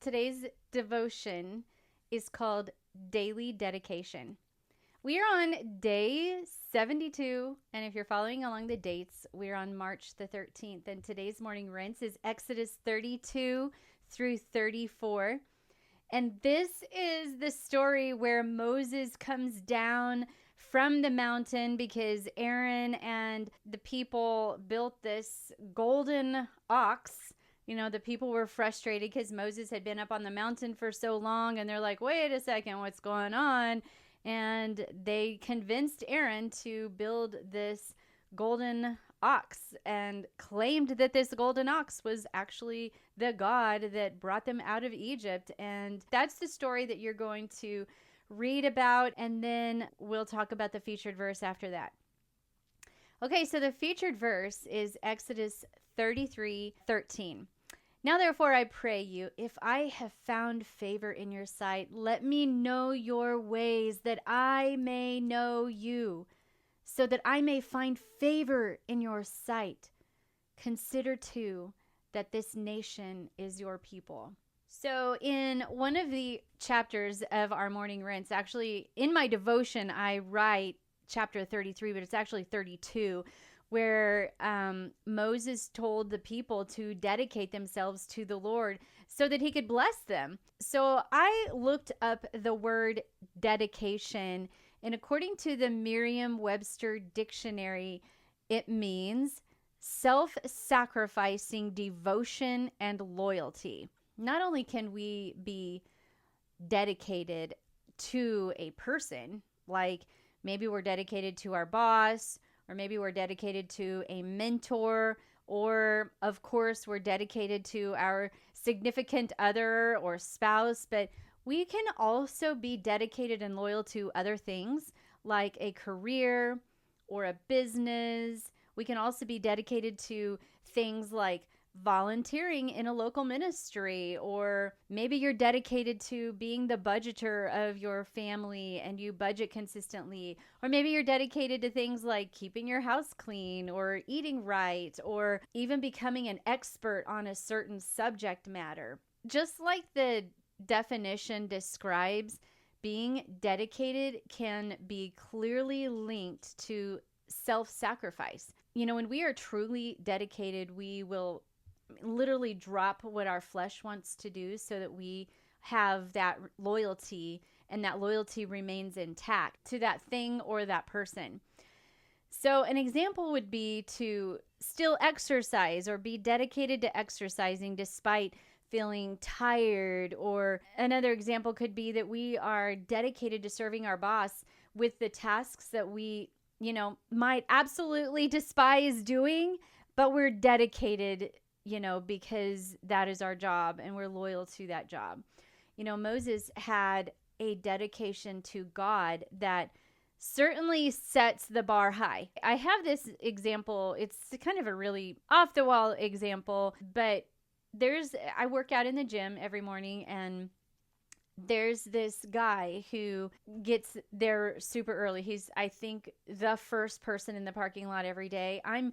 Today's devotion is called Daily Dedication. We are on day 72, and if you're following along the dates, we're on March the 13th, and today's morning rinse is Exodus 32 through 34. And this is the story where Moses comes down from the mountain because Aaron and the people built this golden ox. The people were frustrated because Moses had been up on the mountain for so long, and they're like, wait a second, what's going on? And they convinced Aaron to build this golden ox and claimed that this golden ox was actually the God that brought them out of Egypt. And that's the story that you're going to read about, and then we'll talk about the featured verse after that. Okay, so the featured verse is Exodus 33:13. Now, therefore, I pray you, if I have found favor in your sight, let me know your ways, that I may know you, so that I may find favor in your sight. Consider, too, that this nation is your people. So in one of the chapters of our morning rinse, actually in my devotion, I write chapter 33, but it's actually 32, where Moses told the people to dedicate themselves to the Lord so that he could bless them. So I looked up the word dedication, and according to the Merriam-Webster dictionary, it means self-sacrificing devotion and loyalty. Not only can we be dedicated to a person, like maybe we're dedicated to our boss, or maybe we're dedicated to a mentor, or of course we're dedicated to our significant other or spouse, but we can also be dedicated and loyal to other things like a career or a business. We can also be dedicated to things like volunteering in a local ministry, or maybe you're dedicated to being the budgeter of your family and you budget consistently, or maybe you're dedicated to things like keeping your house clean or eating right, or even becoming an expert on a certain subject matter. Just like the definition describes, being dedicated can be clearly linked to self-sacrifice. When we are truly dedicated, we will literally drop what our flesh wants to do so that we have that loyalty, and that loyalty remains intact to that thing or that person. So an example would be to still exercise or be dedicated to exercising despite feeling tired. Or another example could be that we are dedicated to serving our boss with the tasks that we, might absolutely despise doing, but we're dedicated because that is our job and we're loyal to that job. Moses had a dedication to God that certainly sets the bar high. I have this example. It's kind of a really off the wall example, but I work out in the gym every morning, and there's this guy who gets there super early. He's, I think, the first person in the parking lot every day. I'm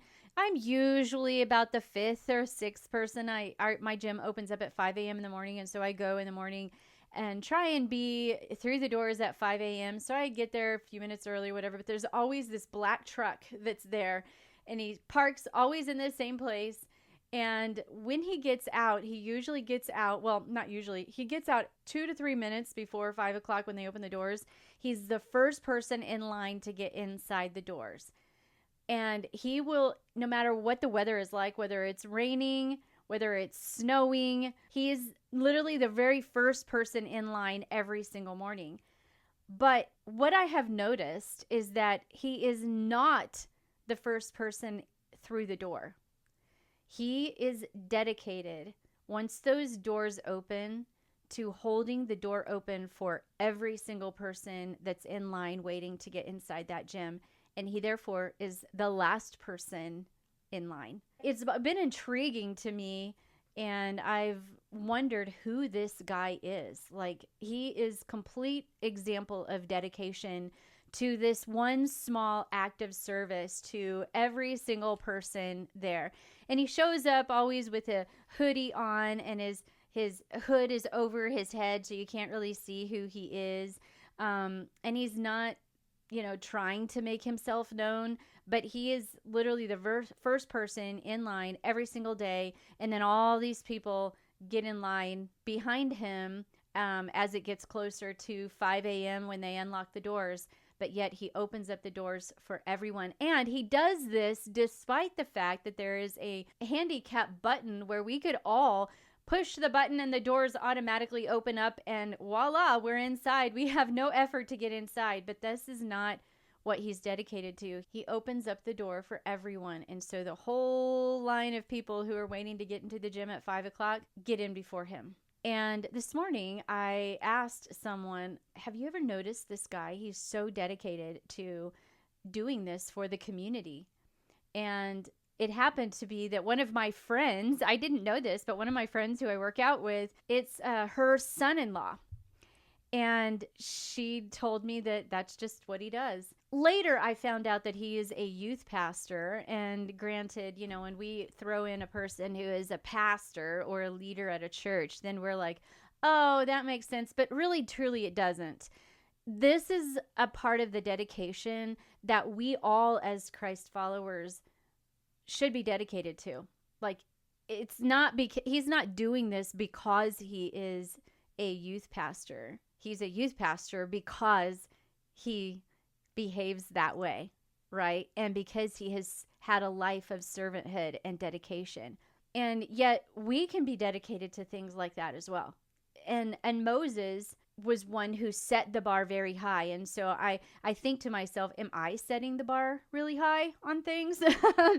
usually about the fifth or sixth person. My gym opens up at 5 a.m. in the morning, and so I go in the morning and try and be through the doors at 5 a.m. So I get there a few minutes early, whatever. But there's always this black truck that's there, and he parks always in the same place. And when he gets out, he usually gets out, well, not usually, he gets out 2 to 3 minutes before 5 o'clock when they open the doors. He's the first person in line to get inside the doors. And he will, no matter what the weather is like, whether it's raining, whether it's snowing, he is literally the very first person in line every single morning. But what I have noticed is that he is not the first person through the door. He is dedicated, once those doors open, to holding the door open for every single person that's in line waiting to get inside that gym. And he therefore is the last person in line. It's been intriguing to me, and I've wondered who this guy is. Like, he is complete example of dedication to this one small act of service to every single person there. And he shows up always with a hoodie on and is His hood is over his head, so you can't really see who he is. And he's not, trying to make himself known, but he is literally the first person in line every single day. And then all these people get in line behind him as it gets closer to 5 a.m. when they unlock the doors. But yet he opens up the doors for everyone. And he does this despite the fact that there is a handicap button where we could all push the button and the doors automatically open up, and voila, we're inside. We have no effort to get inside, but this is not what he's dedicated to. He opens up the door for everyone. And so the whole line of people who are waiting to get into the gym at 5 o'clock get in before him. And this morning I asked someone, have you ever noticed this guy? He's so dedicated to doing this for the community. And it happened to be that one of my friends, I didn't know this, but one of my friends who I work out with, it's her son-in-law. And she told me that that's just what he does. Later, I found out that he is a youth pastor. And granted, when we throw in a person who is a pastor or a leader at a church, then we're like, oh, that makes sense. But really, truly, it doesn't. This is a part of the dedication that we all as Christ followers should be dedicated to. Like, it's not he's not doing this because he is a youth pastor. He's a youth pastor because he behaves that way, right? And because he has had a life of servanthood and dedication. And yet we can be dedicated to things like that as well. And Moses was one who set the bar very high. And so I think to myself, am I setting the bar really high on things?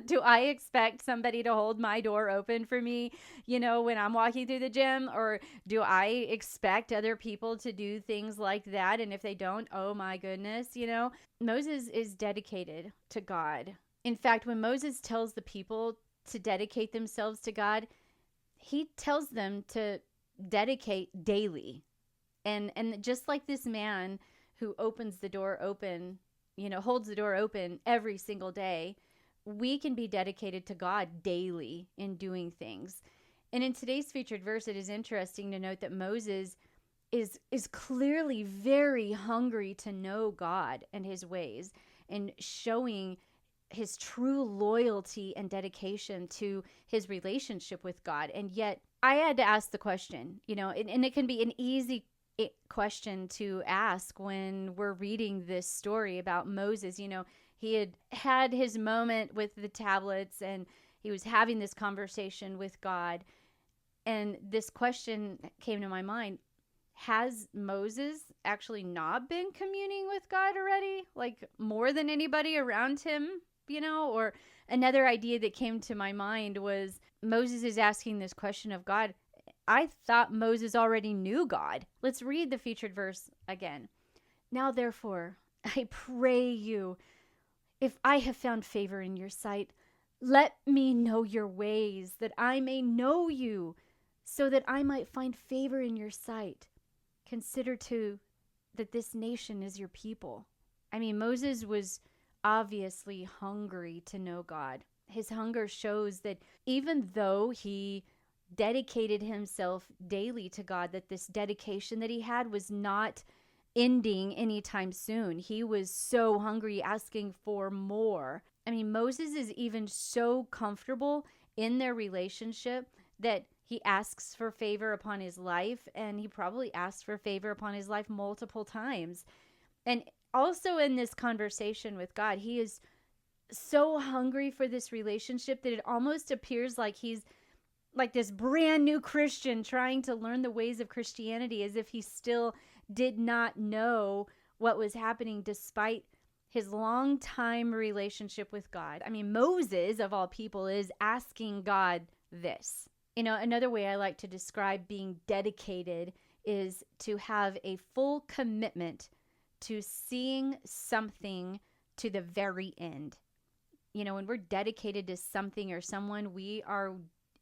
Do I expect somebody to hold my door open for me, when I'm walking through the gym? Or do I expect other people to do things like that? And if they don't, oh my goodness, Moses is dedicated to God. In fact, when Moses tells the people to dedicate themselves to God, he tells them to dedicate daily. And just like this man who opens the door open, holds the door open every single day, we can be dedicated to God daily in doing things. And in today's featured verse, it is interesting to note that Moses is clearly very hungry to know God and his ways, and showing his true loyalty and dedication to his relationship with God. And yet I had to ask the question, and it can be an easy question to ask when we're reading this story about Moses. He had his moment with the tablets, and he was having this conversation with God. And this question came to my mind: has Moses actually not been communing with God already? Like, more than anybody around him, Or another idea that came to my mind was Moses is asking this question of God. I thought Moses already knew God. Let's read the featured verse again. Now, therefore, I pray you, if I have found favor in your sight, let me know your ways, that I may know you, so that I might find favor in your sight. Consider too that this nation is your people. Moses was obviously hungry to know God. His hunger shows that even though he dedicated himself daily to God, that this dedication that he had was not ending anytime soon. He was so hungry, asking for more. Moses is even so comfortable in their relationship that he asks for favor upon his life, and he probably asked for favor upon his life multiple times. And also in this conversation with God, he is so hungry for this relationship that it almost appears like he's like this brand new Christian trying to learn the ways of Christianity, as if he still did not know what was happening despite his long time relationship with God. Moses, of all people, is asking God this. Another way I like to describe being dedicated is to have a full commitment to seeing something to the very end. When we're dedicated to something or someone, we are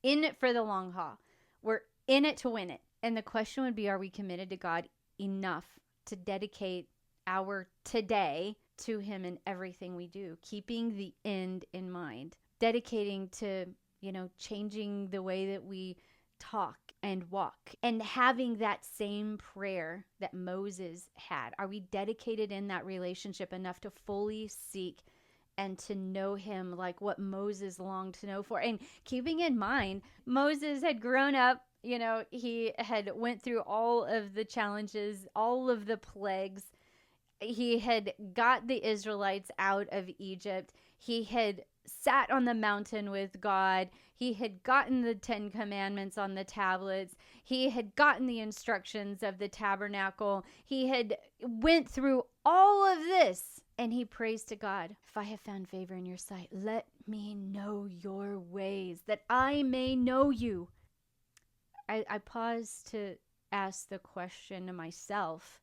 in it for the long haul. We're in it to win it. And the question would be, are we committed to God enough to dedicate our today to him in everything we do, keeping the end in mind, dedicating to, changing the way that we talk and walk, and having that same prayer that Moses had? Are we dedicated in that relationship enough to fully seek and to know him like what Moses longed to know for? And keeping in mind, Moses had grown up, he had went through all of the challenges, all of the plagues. He had got the Israelites out of Egypt. He had sat on the mountain with God. He had gotten the 10 commandments on the tablets. He had gotten the instructions of the tabernacle. He had went through all of this, and he prays to God, if I have found favor in your sight, let me know your ways, that I may know you. I pause to ask the question to myself.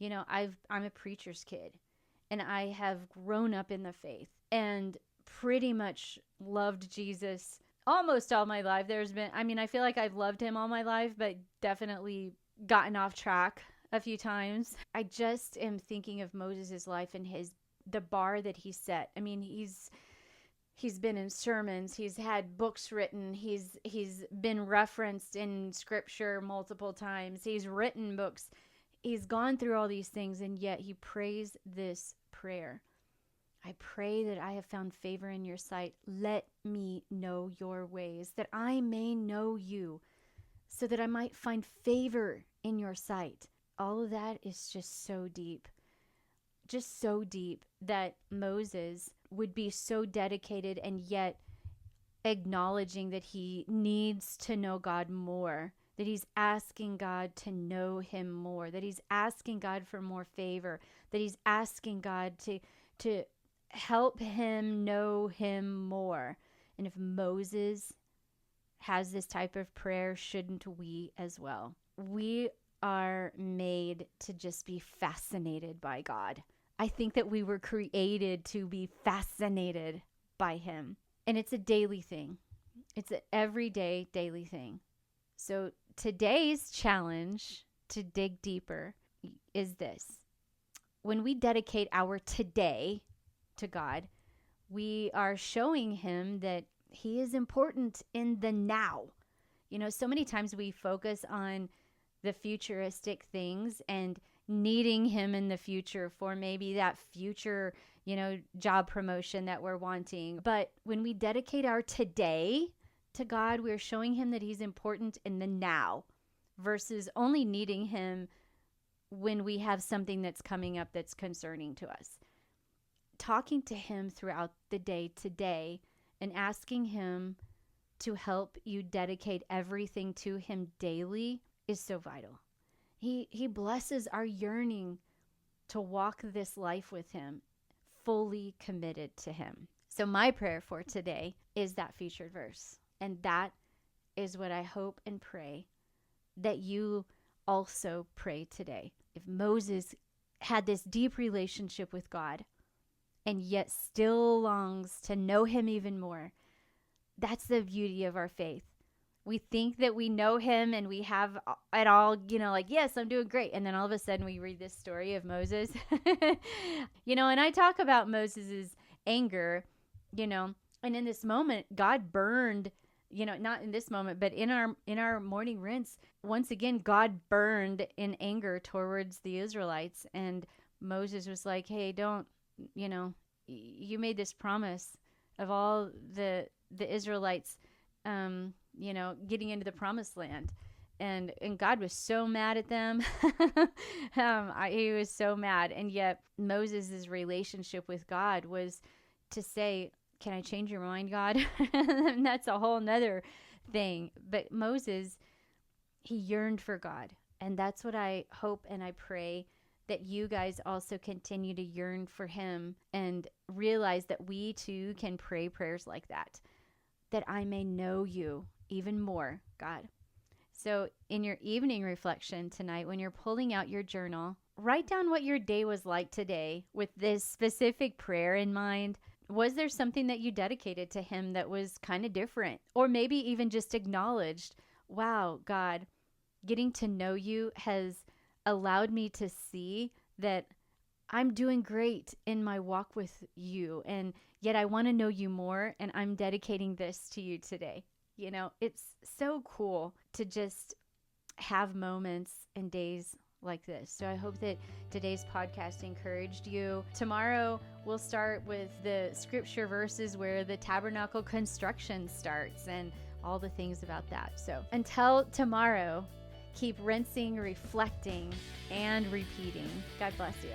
I'm a preacher's kid, and I have grown up in the faith and pretty much loved Jesus almost all my life. I feel like I've loved him all my life, but definitely gotten off track a few times. I just am thinking of Moses' life and the bar that he set. He's been in sermons, he's had books written, he's been referenced in scripture multiple times, he's written books. He's gone through all these things, and yet he prays this prayer. I pray that I have found favor in your sight. Let me know your ways, that I may know you, so that I might find favor in your sight. All of that is just so deep that Moses would be so dedicated and yet acknowledging that he needs to know God more, that he's asking God to know him more, that he's asking God for more favor, that he's asking God to help him know him more. And if Moses has this type of prayer, shouldn't we as well? We are made to just be fascinated by God. I think that we were created to be fascinated by him. And it's a daily thing. It's an everyday, daily thing. So today's challenge to dig deeper is this. When we dedicate our today to God, we are showing him that he is important in the now. So many times we focus on the futuristic things and needing him in the future for maybe that future, job promotion that we're wanting. But when we dedicate our today to God, we're showing him that he's important in the now versus only needing him when we have something that's coming up that's concerning to us. Talking to him throughout the day today and asking him to help you dedicate everything to him daily is so vital. He blesses our yearning to walk this life with him, fully committed to him. So my prayer for today is that featured verse. And that is what I hope and pray that you also pray today. If Moses had this deep relationship with God and yet still longs to know him even more, that's the beauty of our faith. We think that we know him and we have it all, yes, I'm doing great. And then all of a sudden we read this story of Moses, and I talk about Moses's anger, and in this moment, God burned, not in this moment, but in our morning rinse, once again, God burned in anger towards the Israelites. And Moses was like, hey, don't, you made this promise of all the Israelites, getting into the promised land. And God was so mad at them. He was so mad. And yet Moses' relationship with God was to say, can I change your mind, God? And that's a whole nother thing. But Moses, he yearned for God. And that's what I hope and I pray that you guys also continue to yearn for him and realize that we too can pray prayers like that I may know you even more, God. So in your evening reflection tonight, when you're pulling out your journal, write down what your day was like today with this specific prayer in mind. Was there something that you dedicated to him that was kind of different? Or maybe even just acknowledged, wow, God, getting to know you has allowed me to see that I'm doing great in my walk with you, and yet I want to know you more, and I'm dedicating this to you today. It's so cool to just have moments and days like this. So I hope that today's podcast encouraged you. Tomorrow, we'll start with the scripture verses where the tabernacle construction starts and all the things about that. So until tomorrow, keep rinsing, reflecting, and repeating. God bless you.